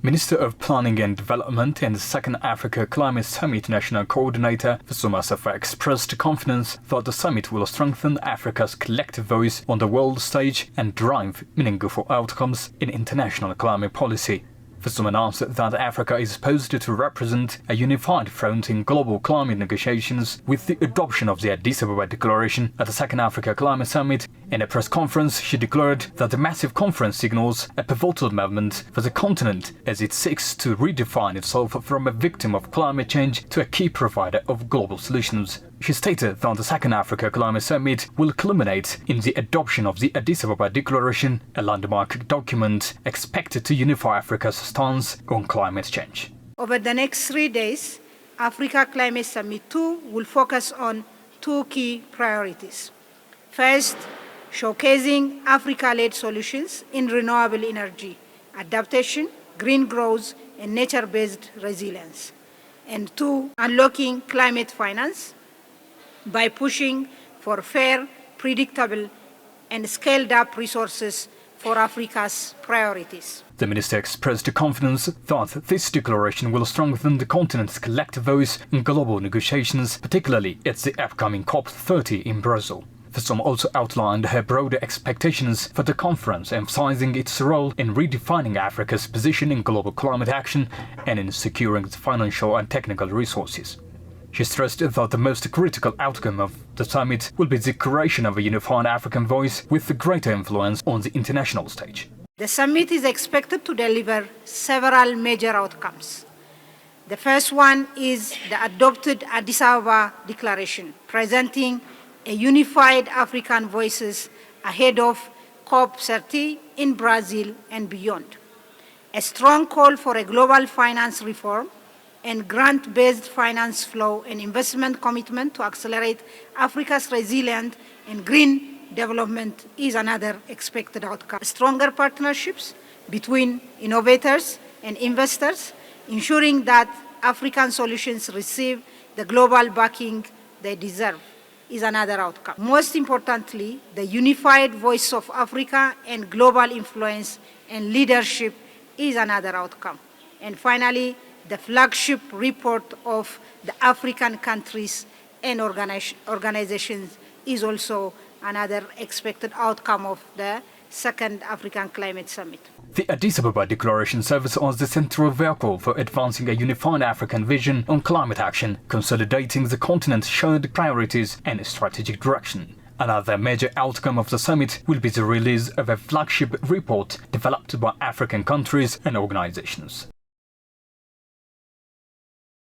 Minister of Planning and Development and Second Africa Climate Summit National Coordinator Fusuma Safa expressed confidence that the summit will strengthen Africa's collective voice on the world stage and drive meaningful outcomes in international climate policy. Fusuma announced that Africa is supposed to represent a unified front in global climate negotiations with the adoption of the Addis Ababa Declaration at the Second Africa Climate Summit. In a press conference, she declared that the massive conference signals a pivotal moment for the continent as it seeks to redefine itself from a victim of climate change to a key provider of global solutions. She stated that the Second Africa Climate Summit will culminate in the adoption of the Addis Ababa Declaration, a landmark document expected to unify Africa's stance on climate change. Over the next 3 days, Africa Climate Summit 2 will focus on 2 key priorities. First, showcasing Africa-led solutions in renewable energy, adaptation, green growth, and nature-based resilience. And 2, unlocking climate finance by pushing for fair, predictable, and scaled-up resources for Africa's priorities. The minister expressed confidence that this declaration will strengthen the continent's collective voice in global negotiations, particularly at the upcoming COP30 in Brazil. Fusuma also outlined her broader expectations for the conference, emphasizing its role in redefining Africa's position in global climate action and in securing the financial and technical resources. She stressed that the most critical outcome of the summit will be the creation of a unified African voice with greater influence on the international stage. The summit is expected to deliver several major outcomes. The first one is the adopted Addis Ababa Declaration, presenting a unified African voices ahead of COP30 in Brazil and beyond. A strong call for a global finance reform and grant-based finance flow and investment commitment to accelerate Africa's resilient and green development is another expected outcome. Stronger partnerships between innovators and investors, ensuring that African solutions receive the global backing they deserve, is another outcome. Most importantly, the unified voice of Africa and global influence and leadership is another outcome. And finally, the flagship report of the African countries and organizations is also another expected outcome of the Second African Climate Summit. The Addis Ababa Declaration serves as the central vehicle for advancing a unified African vision on climate action, consolidating the continent's shared priorities and strategic direction. Another major outcome of the summit will be the release of a flagship report developed by African countries and organizations.